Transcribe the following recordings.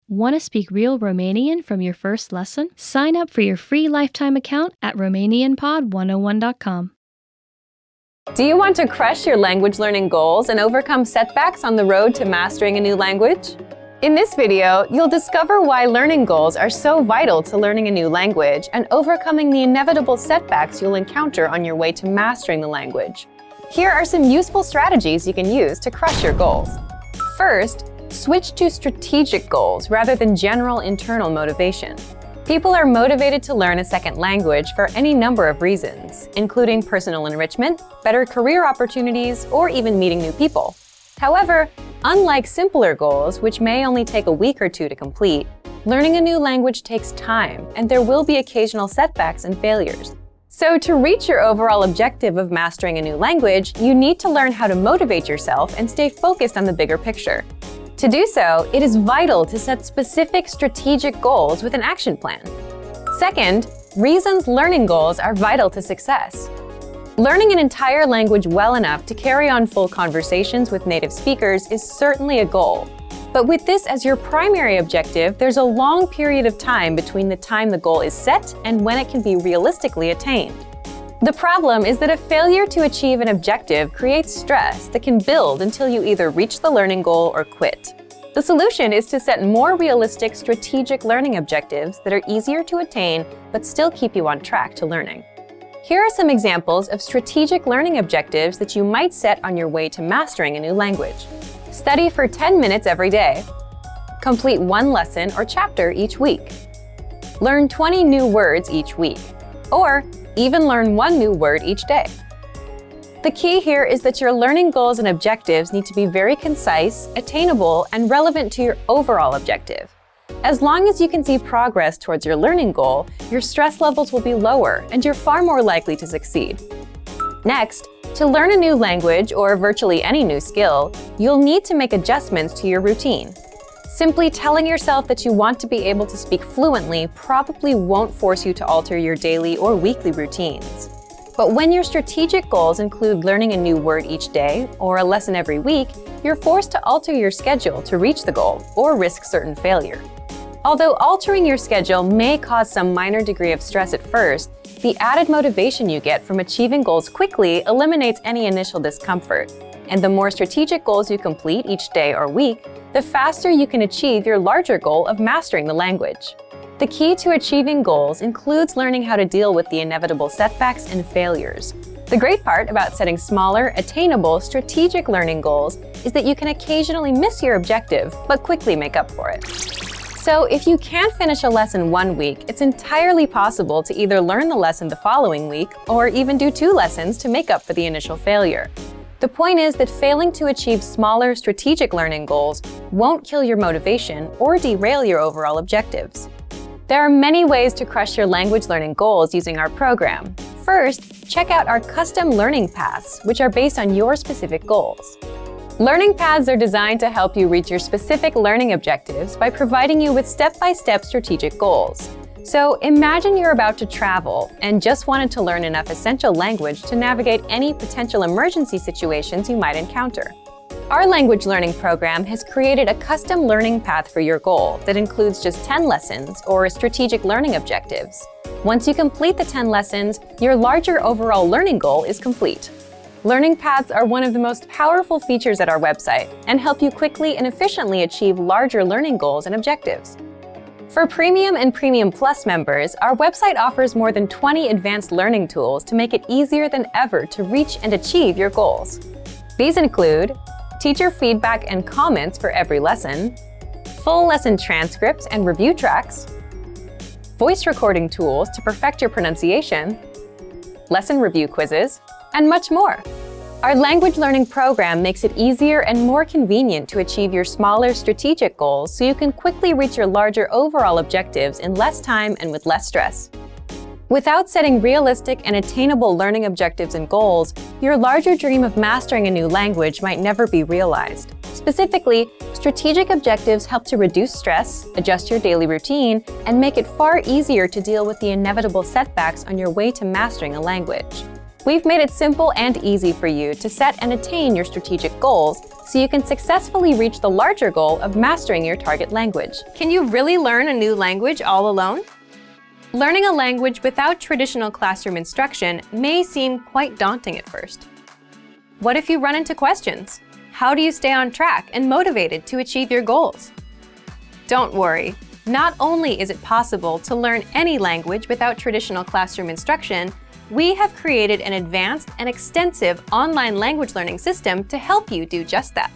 Want to speak real Romanian from your first lesson? Sign up for your free lifetime account at RomanianPod101.com. Do you want to crush your language learning goals and overcome setbacks on the road to mastering a new language? In this video, you'll discover why learning goals are so vital to learning a new language and overcoming the inevitable setbacks you'll encounter on your way to mastering the language. Here are some useful strategies you can use to crush your goals. First, switch to strategic goals rather than general internal motivation. People are motivated to learn a second language for any number of reasons, including personal enrichment, better career opportunities, or even meeting new people. However, unlike simpler goals, which may only take a week or two to complete, learning a new language takes time, and there will be occasional setbacks and failures. So to reach your overall objective of mastering a new language, you need to learn how to motivate yourself and stay focused on the bigger picture. To do so, it is vital to set specific strategic goals with an action plan. Second, reasons learning goals are vital to success. Learning an entire language well enough to carry on full conversations with native speakers is certainly a goal. But with this as your primary objective, there's a long period of time between the time the goal is set and when it can be realistically attained. The problem is that a failure to achieve an objective creates stress that can build until you either reach the learning goal or quit. The solution is to set more realistic strategic learning objectives that are easier to attain but still keep you on track to learning. Here are some examples of strategic learning objectives that you might set on your way to mastering a new language. Study for 10 minutes every day. Complete one lesson or chapter each week. Learn 20 new words each week. Or even learn one new word each day. The key here is that your learning goals and objectives need to be very concise, attainable, and relevant to your overall objective. As long as you can see progress towards your learning goal, your stress levels will be lower and you're far more likely to succeed. Next, to learn a new language or virtually any new skill, you'll need to make adjustments to your routine. Simply telling yourself that you want to be able to speak fluently probably won't force you to alter your daily or weekly routines. But when your strategic goals include learning a new word each day or a lesson every week, you're forced to alter your schedule to reach the goal or risk certain failure. Although altering your schedule may cause some minor degree of stress at first, the added motivation you get from achieving goals quickly eliminates any initial discomfort. And the more strategic goals you complete each day or week, the faster you can achieve your larger goal of mastering the language. The key to achieving goals includes learning how to deal with the inevitable setbacks and failures. The great part about setting smaller, attainable, strategic learning goals is that you can occasionally miss your objective, but quickly make up for it. So if you can't finish a lesson one week, it's entirely possible to either learn the lesson the following week or even do 2 lessons to make up for the initial failure. The point is that failing to achieve smaller, strategic learning goals won't kill your motivation or derail your overall objectives. There are many ways to crush your language learning goals using our program. First, check out our custom learning paths, which are based on your specific goals. Learning paths are designed to help you reach your specific learning objectives by providing you with step-by-step strategic goals. So imagine you're about to travel and just wanted to learn enough essential language to navigate any potential emergency situations you might encounter. Our language learning program has created a custom learning path for your goal that includes just 10 lessons or strategic learning objectives. Once you complete the 10 lessons, your larger overall learning goal is complete. Learning paths are one of the most powerful features at our website and help you quickly and efficiently achieve larger learning goals and objectives. For Premium and Premium Plus members, our website offers more than 20 advanced learning tools to make it easier than ever to reach and achieve your goals. These include teacher feedback and comments for every lesson, full lesson transcripts and review tracks, voice recording tools to perfect your pronunciation, lesson review quizzes, and much more. Our language learning program makes it easier and more convenient to achieve your smaller strategic goals so you can quickly reach your larger overall objectives in less time and with less stress. Without setting realistic and attainable learning objectives and goals, your larger dream of mastering a new language might never be realized. Specifically, strategic objectives help to reduce stress, adjust your daily routine, and make it far easier to deal with the inevitable setbacks on your way to mastering a language. We've made it simple and easy for you to set and attain your strategic goals so you can successfully reach the larger goal of mastering your target language. Can you really learn a new language all alone? Learning a language without traditional classroom instruction may seem quite daunting at first. What if you run into questions? How do you stay on track and motivated to achieve your goals? Don't worry. Not only is it possible to learn any language without traditional classroom instruction, we have created an advanced and extensive online language learning system to help you do just that.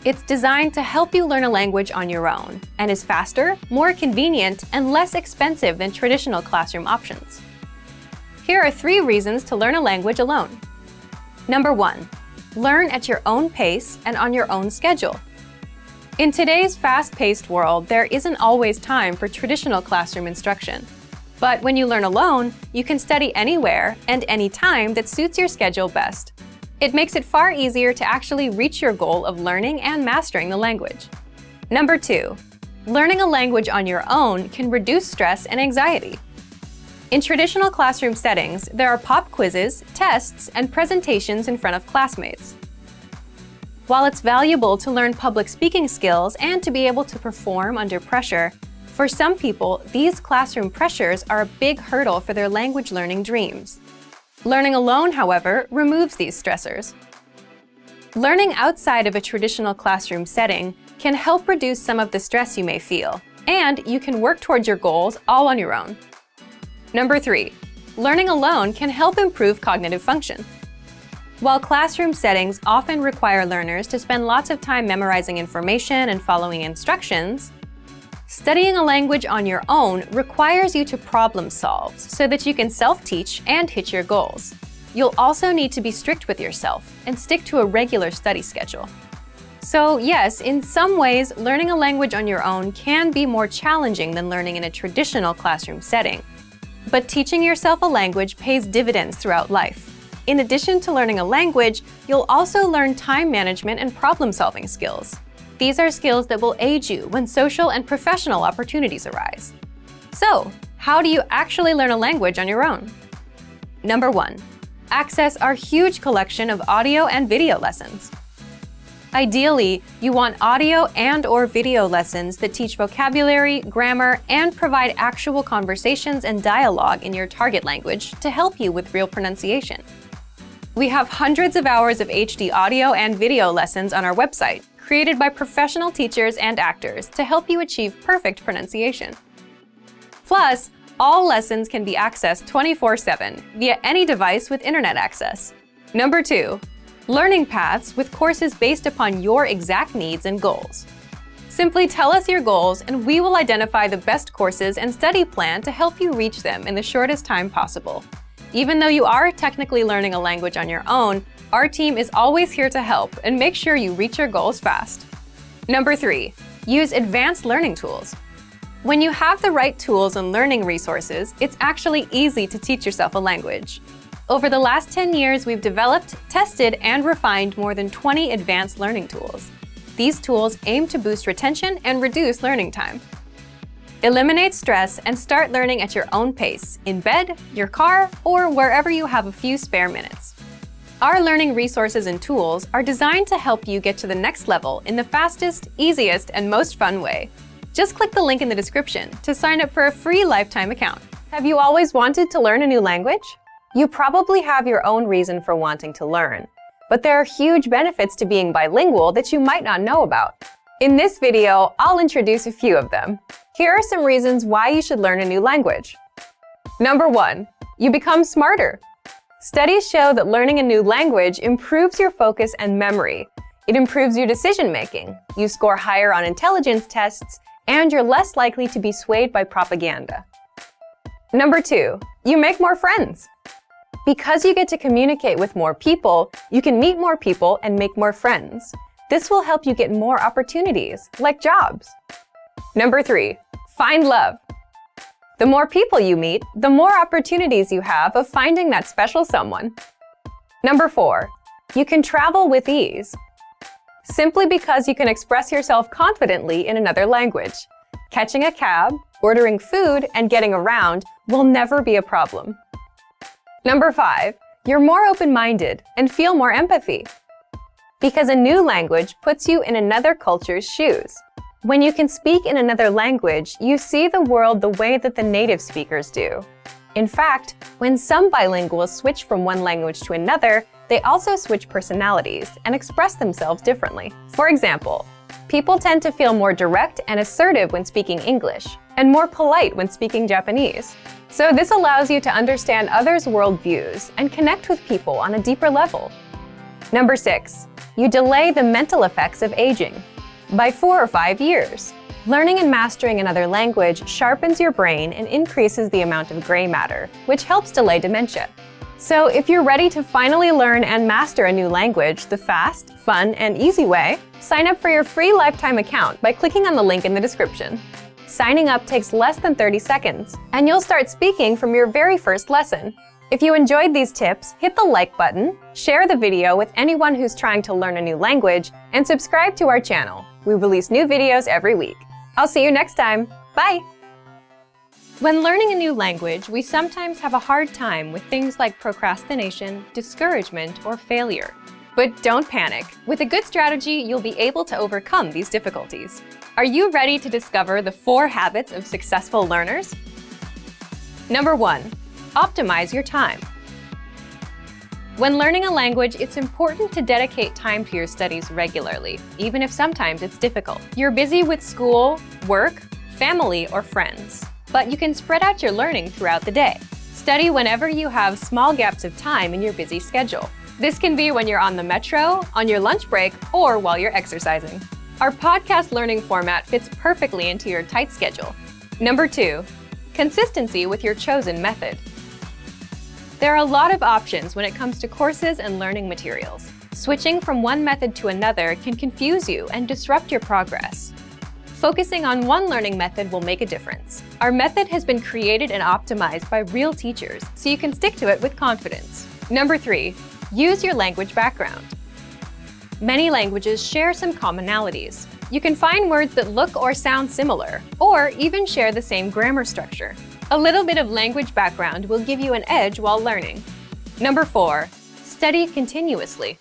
It's designed to help you learn a language on your own and is faster, more convenient, and less expensive than traditional classroom options. Here are 3 reasons to learn a language alone. Number 1. Learn at your own pace and on your own schedule. In today's fast-paced world, there isn't always time for traditional classroom instruction. But when you learn alone, you can study anywhere and anytime that suits your schedule best. It makes it far easier to actually reach your goal of learning and mastering the language. Number 2. Learning a language on your own can reduce stress and anxiety. In traditional classroom settings, there are pop quizzes, tests, and presentations in front of classmates. While it's valuable to learn public speaking skills and to be able to perform under pressure, for some people, these classroom pressures are a big hurdle for their language learning dreams. Learning alone, however, removes these stressors. Learning outside of a traditional classroom setting can help reduce some of the stress you may feel, and you can work towards your goals all on your own. Number 3. Learning alone can help improve cognitive function. While classroom settings often require learners to spend lots of time memorizing information and following instructions, studying a language on your own requires you to problem solve so that you can self-teach and hit your goals. You'll also need to be strict with yourself and stick to a regular study schedule. So yes, in some ways, learning a language on your own can be more challenging than learning in a traditional classroom setting. But teaching yourself a language pays dividends throughout life. In addition to learning a language, you'll also learn time management and problem-solving skills. These are skills that will aid you when social and professional opportunities arise. So, how do you actually learn a language on your own? Number 1. Access our huge collection of audio and video lessons. Ideally, you want audio and/or video lessons that teach vocabulary, grammar, and provide actual conversations and dialogue in your target language to help you with real pronunciation. We have hundreds of hours of HD audio and video lessons on our website, created by professional teachers and actors to help you achieve perfect pronunciation. Plus, all lessons can be accessed 24/7 via any device with internet access. Number 2. Learning paths with courses based upon your exact needs and goals. Simply tell us your goals and we will identify the best courses and study plan to help you reach them in the shortest time possible. Even though you are technically learning a language on your own, our team is always here to help and make sure you reach your goals fast. Number 3. Use advanced learning tools. When you have the right tools and learning resources, it's actually easy to teach yourself a language. Over the last 10 years, we've developed, tested, and refined more than 20 advanced learning tools. These tools aim to boost retention and reduce learning time. Eliminate stress and start learning at your own pace, in bed, your car, or wherever you have a few spare minutes. Our learning resources and tools are designed to help you get to the next level in the fastest, easiest, and most fun way. Just click the link in the description to sign up for a free lifetime account. Have you always wanted to learn a new language? You probably have your own reason for wanting to learn, but there are huge benefits to being bilingual that you might not know about. In this video, I'll introduce a few of them. Here are some reasons why you should learn a new language. Number 1. You become smarter. Studies show that learning a new language improves your focus and memory. It improves your decision-making. You score higher on intelligence tests, and you're less likely to be swayed by propaganda. Number 2. You make more friends. Because you get to communicate with more people, you can meet more people and make more friends. This will help you get more opportunities, like jobs. Number 3. Find love. The more people you meet, the more opportunities you have of finding that special someone. Number 4. You can travel with ease. Simply because you can express yourself confidently in another language. Catching a cab, ordering food, and getting around will never be a problem. Number 5. You're more open-minded and feel more empathy. Because a new language puts you in another culture's shoes. When you can speak in another language, you see the world the way that the native speakers do. In fact, when some bilinguals switch from one language to another, they also switch personalities and express themselves differently. For example, people tend to feel more direct and assertive when speaking English, and more polite when speaking Japanese. So this allows you to understand others' worldviews and connect with people on a deeper level. Number 6. You delay the mental effects of aging by 4 or 5 years. Learning and mastering another language sharpens your brain and increases the amount of gray matter, which helps delay dementia. So if you're ready to finally learn and master a new language the fast, fun, and easy way, sign up for your free lifetime account by clicking on the link in the description. Signing up takes less than 30 seconds, and you'll start speaking from your very first lesson. If you enjoyed these tips, hit the like button, share the video with anyone who's trying to learn a new language, and subscribe to our channel. We release new videos every week. I'll see you next time. Bye! When learning a new language, we sometimes have a hard time with things like procrastination, discouragement, or failure. But don't panic. With a good strategy, you'll be able to overcome these difficulties. Are you ready to discover the 4 habits of successful learners? Number 1. Optimize your time. When learning a language, it's important to dedicate time to your studies regularly, even if sometimes it's difficult. You're busy with school, work, family, or friends, but you can spread out your learning throughout the day. Study whenever you have small gaps of time in your busy schedule. This can be when you're on the metro, on your lunch break, or while you're exercising. Our podcast learning format fits perfectly into your tight schedule. Number 2. Consistency with your chosen method. There are a lot of options when it comes to courses and learning materials. Switching from one method to another can confuse you and disrupt your progress. Focusing on one learning method will make a difference. Our method has been created and optimized by real teachers, so you can stick to it with confidence. Number 3. Use your language background. Many languages share some commonalities. You can find words that look or sound similar, or even share the same grammar structure. A little bit of language background will give you an edge while learning. Number 4. Study continuously.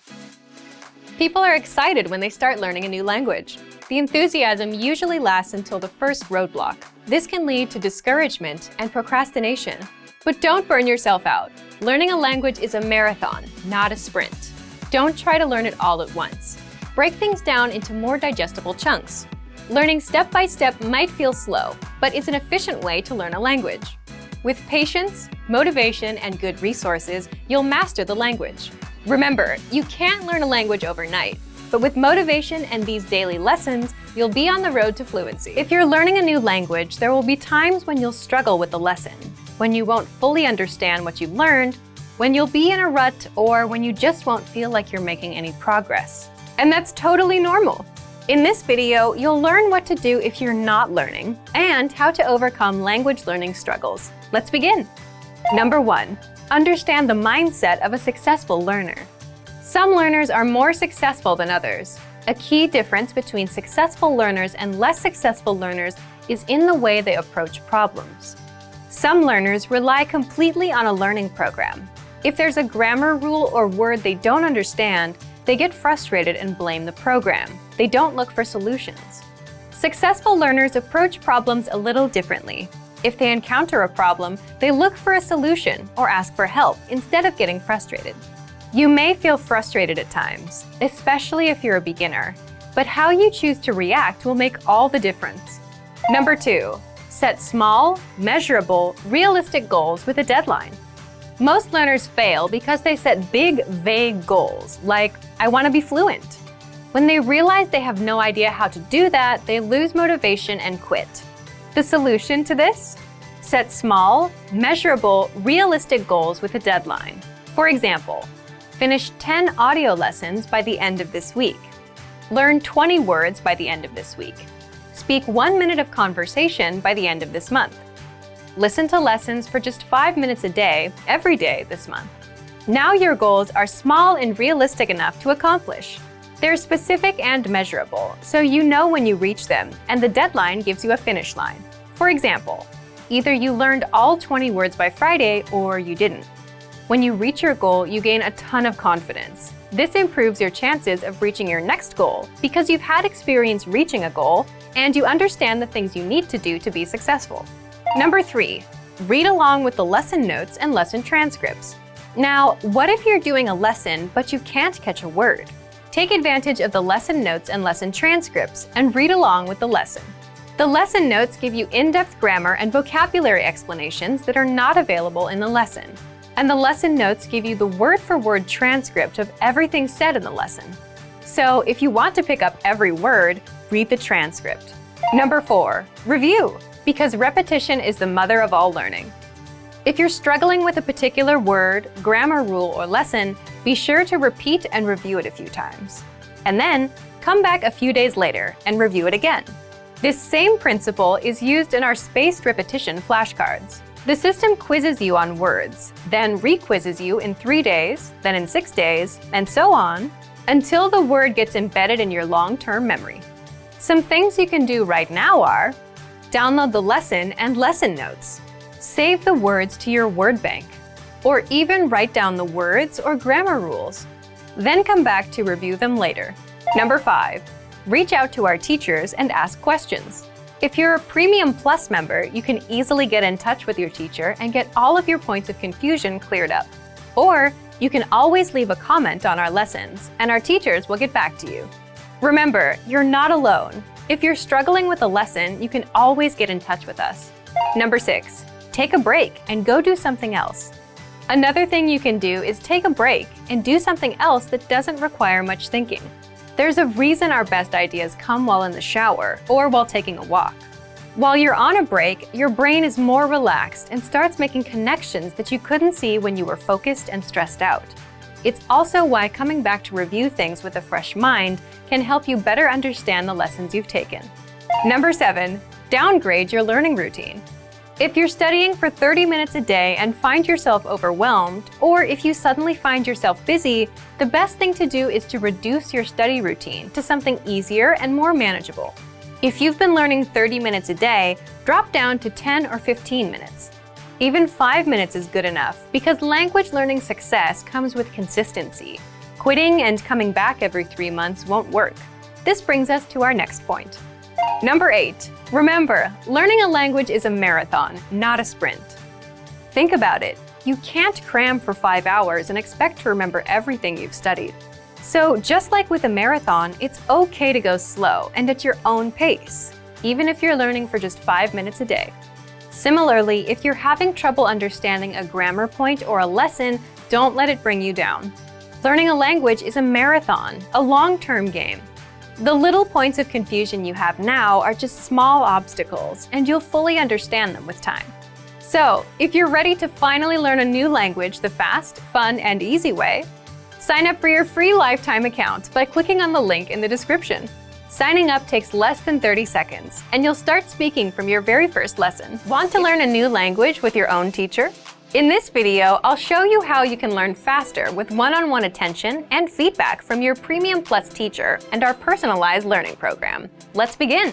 People are excited when they start learning a new language. The enthusiasm usually lasts until the first roadblock. This can lead to discouragement and procrastination. But don't burn yourself out. Learning a language is a marathon, not a sprint. Don't try to learn it all at once. Break things down into more digestible chunks. Learning step by step might feel slow, but it's an efficient way to learn a language. With patience, motivation, and good resources, you'll master the language. Remember, you can't learn a language overnight, but with motivation and these daily lessons, you'll be on the road to fluency. If you're learning a new language, there will be times when you'll struggle with the lesson, when you won't fully understand what you've learned, when you'll be in a rut, or when you just won't feel like you're making any progress. And that's totally normal. In this video, you'll learn what to do if you're not learning and how to overcome language learning struggles. Let's begin. Number 1. Understand the mindset of a successful learner. Some learners are more successful than others. A key difference between successful learners and less successful learners is in the way they approach problems. Some learners rely completely on a learning program. If there's a grammar rule or word they don't understand, they get frustrated and blame the program. They don't look for solutions. Successful learners approach problems a little differently. If they encounter a problem, they look for a solution or ask for help instead of getting frustrated. You may feel frustrated at times, especially if you're a beginner, but how you choose to react will make all the difference. Number 2. Set small, measurable, realistic goals with a deadline. Most learners fail because they set big, vague goals, like, I want to be fluent. When they realize they have no idea how to do that, they lose motivation and quit. The solution to this? Set small, measurable, realistic goals with a deadline. For example, finish 10 audio lessons by the end of this week. Learn 20 words by the end of this week. Speak 1 minute of conversation by the end of this month. Listen to lessons for just 5 minutes a day, every day this month. Now your goals are small and realistic enough to accomplish. They're specific and measurable, so you know when you reach them, and the deadline gives you a finish line. For example, either you learned all 20 words by Friday or you didn't. When you reach your goal, you gain a ton of confidence. This improves your chances of reaching your next goal because you've had experience reaching a goal and you understand the things you need to do to be successful. Number 3, read along with the lesson notes and lesson transcripts. Now, what if you're doing a lesson but you can't catch a word? Take advantage of the lesson notes and lesson transcripts and read along with the lesson. The lesson notes give you in-depth grammar and vocabulary explanations that are not available in the lesson. And the lesson notes give you the word-for-word transcript of everything said in the lesson. So if you want to pick up every word, read the transcript. Number 4, review, because repetition is the mother of all learning. If you're struggling with a particular word, grammar rule, or lesson, be sure to repeat and review it a few times. And then, come back a few days later and review it again. This same principle is used in our spaced repetition flashcards. The system quizzes you on words, then re-quizzes you in 3 days, then in 6 days, and so on, until the word gets embedded in your long-term memory. Some things you can do right now are: download the lesson and lesson notes, save the words to your word bank, or even write down the words or grammar rules. Then come back to review them later. Number 5, reach out to our teachers and ask questions. If you're a Premium Plus member, you can easily get in touch with your teacher and get all of your points of confusion cleared up. Or you can always leave a comment on our lessons, and our teachers will get back to you. Remember, you're not alone. If you're struggling with a lesson, you can always get in touch with us. Number 6, take a break and go do something else. Another thing you can do is take a break and do something else that doesn't require much thinking. There's a reason our best ideas come while in the shower or while taking a walk. While you're on a break, your brain is more relaxed and starts making connections that you couldn't see when you were focused and stressed out. It's also why coming back to review things with a fresh mind can help you better understand the lessons you've taken. Number 7, downgrade your learning routine. If you're studying for 30 minutes a day and find yourself overwhelmed, or if you suddenly find yourself busy, the best thing to do is to reduce your study routine to something easier and more manageable. If you've been learning 30 minutes a day, drop down to 10 or 15 minutes. Even 5 minutes is good enough because language learning success comes with consistency. Quitting and coming back every 3 months won't work. This brings us to our next point. Number 8, remember, learning a language is a marathon, not a sprint. Think about it. You can't cram for 5 hours and expect to remember everything you've studied. So just like with a marathon, it's okay to go slow and at your own pace, even if you're learning for just 5 minutes a day. Similarly, if you're having trouble understanding a grammar point or a lesson, don't let it bring you down. Learning a language is a marathon, a long-term game. The little points of confusion you have now are just small obstacles, and you'll fully understand them with time. So, if you're ready to finally learn a new language the fast, fun, and easy way, sign up for your free lifetime account by clicking on the link in the description. Signing up takes less than 30 seconds, and you'll start speaking from your very first lesson. Want to learn a new language with your own teacher? In this video, I'll show you how you can learn faster with one-on-one attention and feedback from your Premium Plus teacher and our personalized learning program. Let's begin.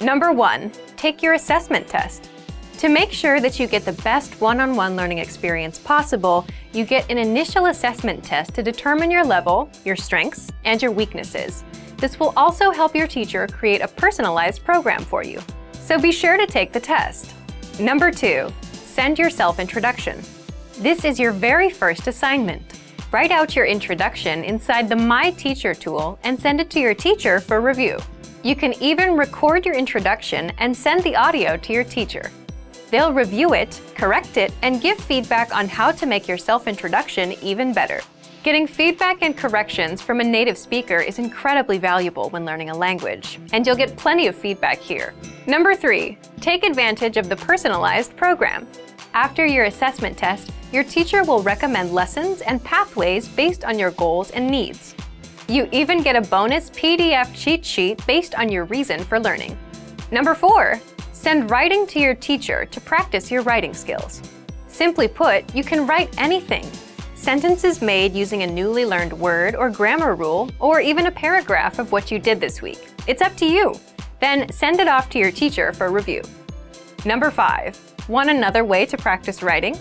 Number 1, take your assessment test. To make sure that you get the best one-on-one learning experience possible, you get an initial assessment test to determine your level, your strengths, and your weaknesses. This will also help your teacher create a personalized program for you. So be sure to take the test. Number 2, send your self-introduction. This is your very first assignment. Write out your introduction inside the My Teacher tool and send it to your teacher for review. You can even record your introduction and send the audio to your teacher. They'll review it, correct it, and give feedback on how to make your self-introduction even better. Getting feedback and corrections from a native speaker is incredibly valuable when learning a language, and you'll get plenty of feedback here. Number 3, take advantage of the personalized program. After your assessment test, your teacher will recommend lessons and pathways based on your goals and needs. You even get a bonus PDF cheat sheet based on your reason for learning. Number 4, send writing to your teacher to practice your writing skills. Simply put, you can write anything. Sentences made using a newly learned word or grammar rule, or even a paragraph of what you did this week. It's up to you. Then send it off to your teacher for review. Number 5, want another way to practice writing?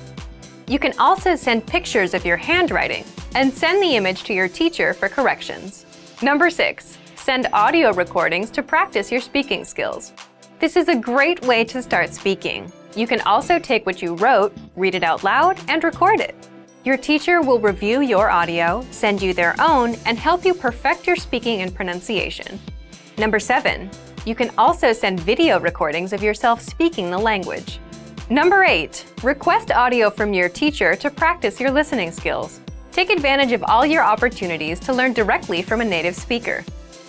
You can also send pictures of your handwriting and send the image to your teacher for corrections. Number 6. Send audio recordings to practice your speaking skills. This is a great way to start speaking. You can also take what you wrote, read it out loud, and record it. Your teacher will review your audio, send you their own, and help you perfect your speaking and pronunciation. Number 7. You can also send video recordings of yourself speaking the language. Number 8. Request audio from your teacher to practice your listening skills. Take advantage of all your opportunities to learn directly from a native speaker.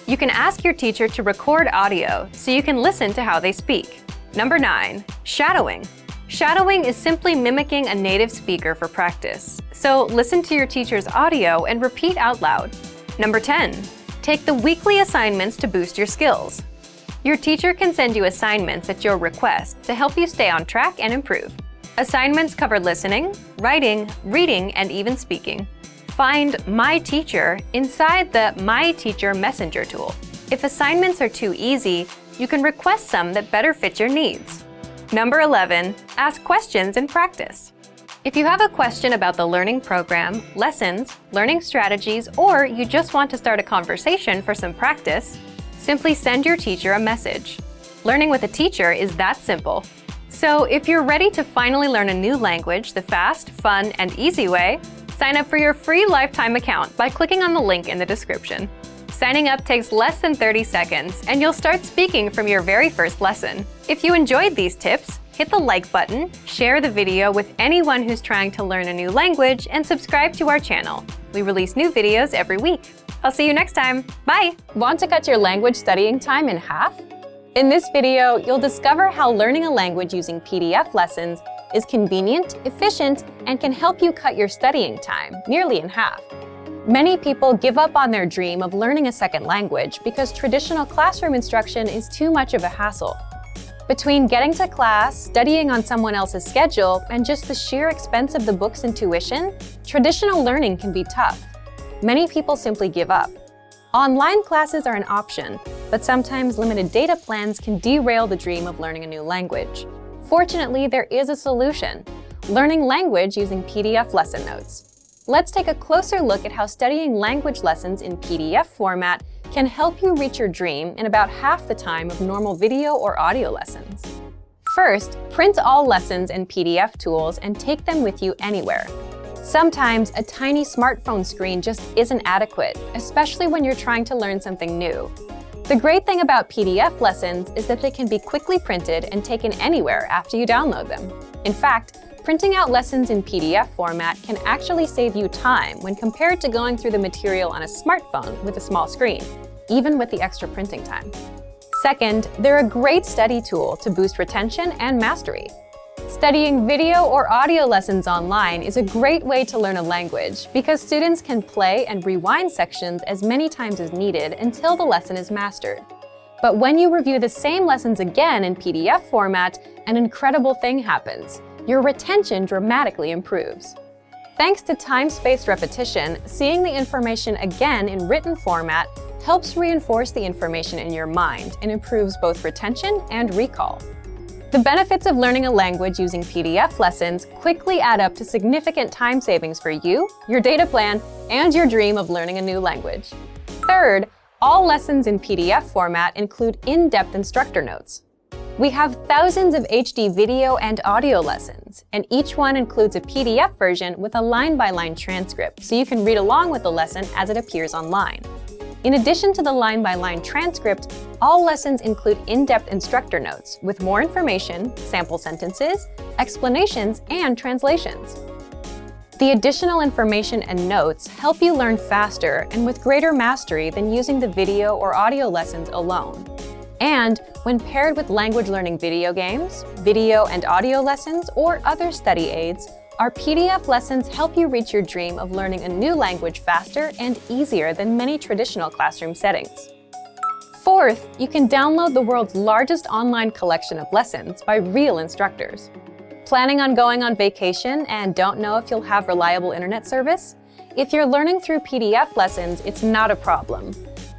You can ask your teacher to record audio so you can listen to how they speak. Number 9. Shadowing. Shadowing is simply mimicking a native speaker for practice. So listen to your teacher's audio and repeat out loud. Number 10. Take the weekly assignments to boost your skills. Your teacher can send you assignments at your request to help you stay on track and improve. Assignments cover listening, writing, reading, and even speaking. Find My Teacher inside the My Teacher Messenger tool. If assignments are too easy, you can request some that better fit your needs. Number 11. Ask questions and practice. If you have a question about the learning program, lessons, learning strategies, or you just want to start a conversation for some practice, simply send your teacher a message. Learning with a teacher is that simple. So if you're ready to finally learn a new language the fast, fun, and easy way, sign up for your free lifetime account by clicking on the link in the description. Signing up takes less than 30 seconds, and you'll start speaking from your very first lesson. If you enjoyed these tips, hit the like button, share the video with anyone who's trying to learn a new language, and subscribe to our channel. We release new videos every week. I'll see you next time. Bye! Want to cut your language studying time in half? In this video, you'll discover how learning a language using PDF lessons is convenient, efficient, and can help you cut your studying time nearly in half. Many people give up on their dream of learning a second language because traditional classroom instruction is too much of a hassle. Between getting to class, studying on someone else's schedule, and just the sheer expense of the books and tuition, traditional learning can be tough. Many people simply give up. Online classes are an option, but sometimes limited data plans can derail the dream of learning a new language. Fortunately, there is a solution: learning language using PDF lesson notes. Let's take a closer look at how studying language lessons in PDF format can help you reach your dream in about half the time of normal video or audio lessons. First, print all lessons and PDF tools and take them with you anywhere. Sometimes a tiny smartphone screen just isn't adequate, especially when you're trying to learn something new. The great thing about PDF lessons is that they can be quickly printed and taken anywhere after you download them. In fact, printing out lessons in PDF format can actually save you time when compared to going through the material on a smartphone with a small screen, even with the extra printing time. Second, they're a great study tool to boost retention and mastery. Studying video or audio lessons online is a great way to learn a language because students can play and rewind sections as many times as needed until the lesson is mastered. But when you review the same lessons again in PDF format, an incredible thing happens. Your retention dramatically improves. Thanks to time-spaced repetition, seeing the information again in written format helps reinforce the information in your mind and improves both retention and recall. The benefits of learning a language using PDF lessons quickly add up to significant time savings for you, your data plan, and your dream of learning a new language. Third, all lessons in PDF format include in-depth instructor notes. We have thousands of HD video and audio lessons, and each one includes a PDF version with a line-by-line transcript, so you can read along with the lesson as it appears online. In addition to the line-by-line transcript, all lessons include in-depth instructor notes with more information, sample sentences, explanations, and translations. The additional information and notes help you learn faster and with greater mastery than using the video or audio lessons alone. And when paired with language learning video games, video and audio lessons, or other study aids, our PDF lessons help you reach your dream of learning a new language faster and easier than many traditional classroom settings. Fourth, you can download the world's largest online collection of lessons by real instructors. Planning on going on vacation and don't know if you'll have reliable internet service? If you're learning through PDF lessons, it's not a problem.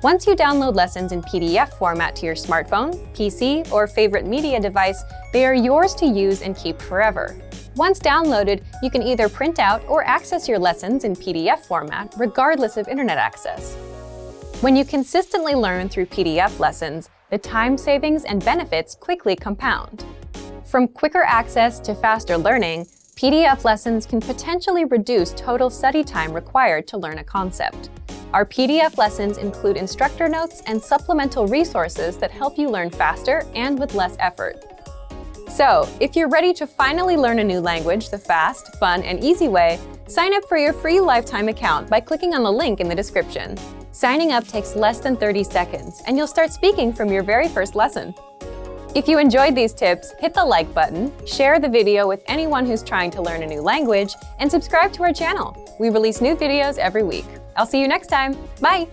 Once you download lessons in PDF format to your smartphone, PC, or favorite media device, they are yours to use and keep forever. Once downloaded, you can either print out or access your lessons in PDF format, regardless of internet access. When you consistently learn through PDF lessons, the time savings and benefits quickly compound. From quicker access to faster learning, PDF lessons can potentially reduce total study time required to learn a concept. Our PDF lessons include instructor notes and supplemental resources that help you learn faster and with less effort. So, if you're ready to finally learn a new language the fast, fun, and easy way, sign up for your free lifetime account by clicking on the link in the description. Signing up takes less than 30 seconds, and you'll start speaking from your very first lesson. If you enjoyed these tips, hit the like button, share the video with anyone who's trying to learn a new language, and subscribe to our channel. We release new videos every week. I'll see you next time. Bye!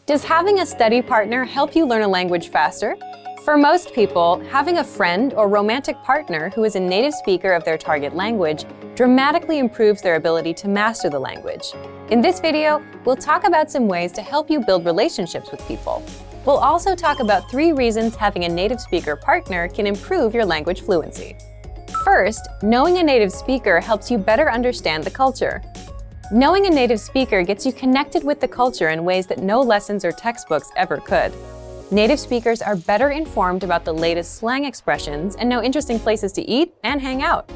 Does having a study partner help you learn a language faster? For most people, having a friend or romantic partner who is a native speaker of their target language dramatically improves their ability to master the language. In this video, we'll talk about some ways to help you build relationships with people. We'll also talk about 3 reasons having a native speaker partner can improve your language fluency. First, knowing a native speaker helps you better understand the culture. Knowing a native speaker gets you connected with the culture in ways that no lessons or textbooks ever could. Native speakers are better informed about the latest slang expressions and know interesting places to eat and hang out.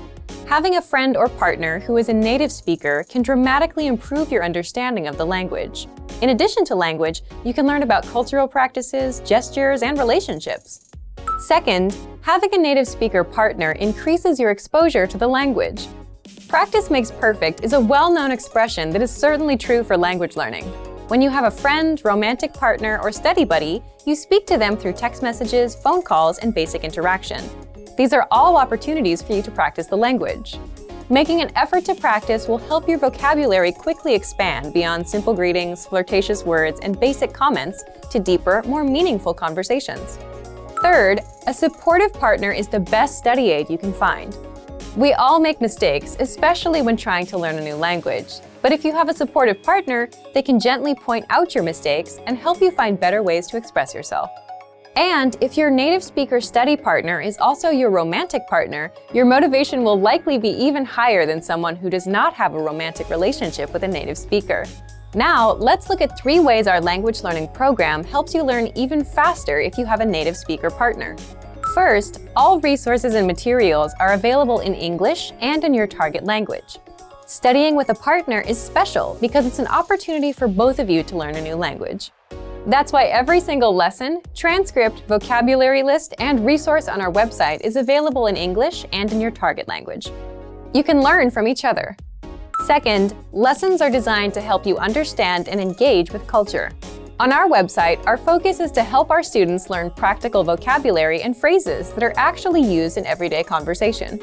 Having a friend or partner who is a native speaker can dramatically improve your understanding of the language. In addition to language, you can learn about cultural practices, gestures, and relationships. Second, having a native speaker partner increases your exposure to the language. Practice makes perfect is a well-known expression that is certainly true for language learning. When you have a friend, romantic partner, or study buddy, you speak to them through text messages, phone calls, and basic interaction. These are all opportunities for you to practice the language. Making an effort to practice will help your vocabulary quickly expand beyond simple greetings, flirtatious words, and basic comments to deeper, more meaningful conversations. Third, a supportive partner is the best study aid you can find. We all make mistakes, especially when trying to learn a new language. But if you have a supportive partner, they can gently point out your mistakes and help you find better ways to express yourself. And if your native speaker study partner is also your romantic partner, your motivation will likely be even higher than someone who does not have a romantic relationship with a native speaker. Now, let's look at 3 ways our language learning program helps you learn even faster if you have a native speaker partner. First, all resources and materials are available in English and in your target language. Studying with a partner is special because it's an opportunity for both of you to learn a new language. That's why every single lesson, transcript, vocabulary list, and resource on our website is available in English and in your target language. You can learn from each other. Second, lessons are designed to help you understand and engage with culture. On our website, our focus is to help our students learn practical vocabulary and phrases that are actually used in everyday conversation.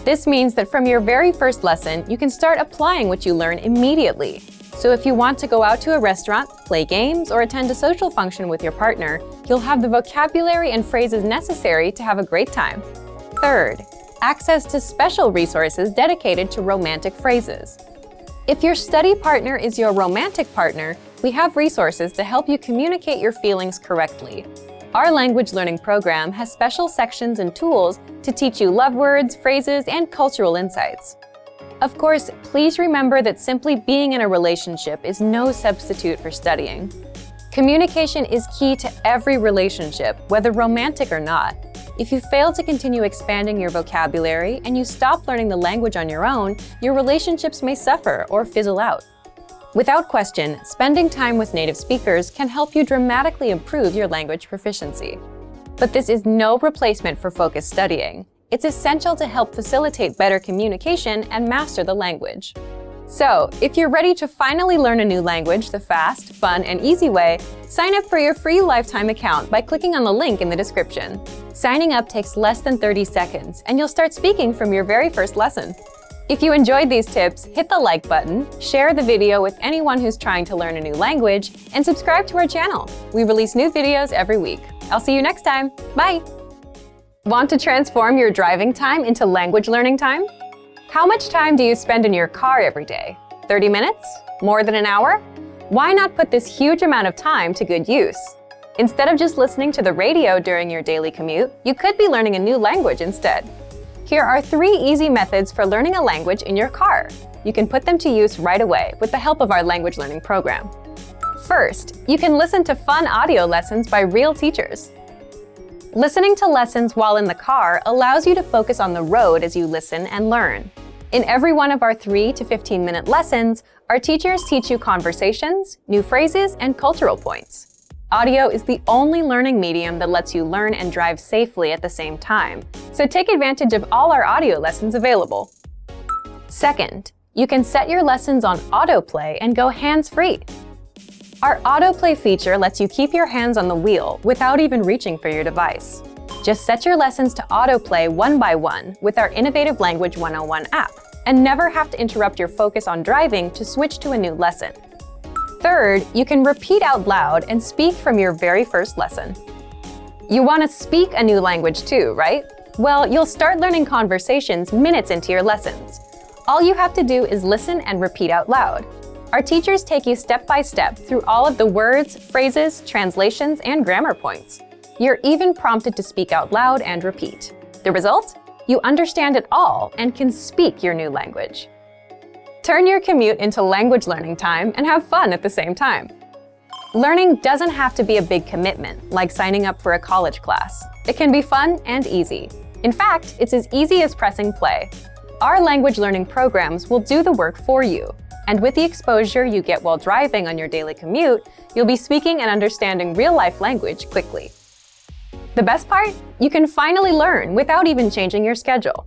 This means that from your very first lesson, you can start applying what you learn immediately. So if you want to go out to a restaurant, play games, or attend a social function with your partner, you'll have the vocabulary and phrases necessary to have a great time. Third, access to special resources dedicated to romantic phrases. If your study partner is your romantic partner, we have resources to help you communicate your feelings correctly. Our language learning program has special sections and tools to teach you love words, phrases, and cultural insights. Of course, please remember that simply being in a relationship is no substitute for studying. Communication is key to every relationship, whether romantic or not. If you fail to continue expanding your vocabulary and you stop learning the language on your own, your relationships may suffer or fizzle out. Without question, spending time with native speakers can help you dramatically improve your language proficiency. But this is no replacement for focused studying. It's essential to help facilitate better communication and master the language. So, if you're ready to finally learn a new language the fast, fun, and easy way, sign up for your free lifetime account by clicking on the link in the description. Signing up takes less than 30 seconds, and you'll start speaking from your very first lesson. If you enjoyed these tips, hit the like button, share the video with anyone who's trying to learn a new language, and subscribe to our channel. We release new videos every week. I'll see you next time. Bye! Want to transform your driving time into language learning time? How much time do you spend in your car every day? 30 minutes? More than an hour? Why not put this huge amount of time to good use? Instead of just listening to the radio during your daily commute, you could be learning a new language instead. Here are 3 easy methods for learning a language in your car. You can put them to use right away with the help of our language learning program. First, you can listen to fun audio lessons by real teachers. Listening to lessons while in the car allows you to focus on the road as you listen and learn. In every one of our 3 to 15-minute lessons, our teachers teach you conversations, new phrases, and cultural points. Audio is the only learning medium that lets you learn and drive safely at the same time, so take advantage of all our audio lessons available. Second, you can set your lessons on Autoplay and go hands-free. Our Autoplay feature lets you keep your hands on the wheel without even reaching for your device. Just set your lessons to Autoplay one by one with our Innovative Language 101 app, and never have to interrupt your focus on driving to switch to a new lesson. Third, you can repeat out loud and speak from your very first lesson. You want to speak a new language too, right? Well, you'll start learning conversations minutes into your lessons. All you have to do is listen and repeat out loud. Our teachers take you step by step through all of the words, phrases, translations, and grammar points. You're even prompted to speak out loud and repeat. The result? You understand it all and can speak your new language. Turn your commute into language learning time and have fun at the same time. Learning doesn't have to be a big commitment, like signing up for a college class. It can be fun and easy. In fact, it's as easy as pressing play. Our language learning programs will do the work for you. And with the exposure you get while driving on your daily commute, you'll be speaking and understanding real-life language quickly. The best part? You can finally learn without even changing your schedule.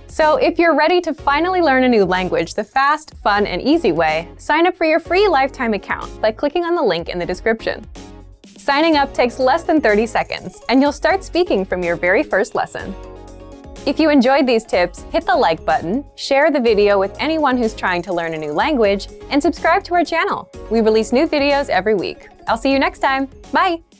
So if you're ready to finally learn a new language the fast, fun, and easy way, sign up for your free lifetime account by clicking on the link in the description. Signing up takes less than 30 seconds, and you'll start speaking from your very first lesson. If you enjoyed these tips, hit the like button, share the video with anyone who's trying to learn a new language, and subscribe to our channel. We release new videos every week. I'll see you next time. Bye!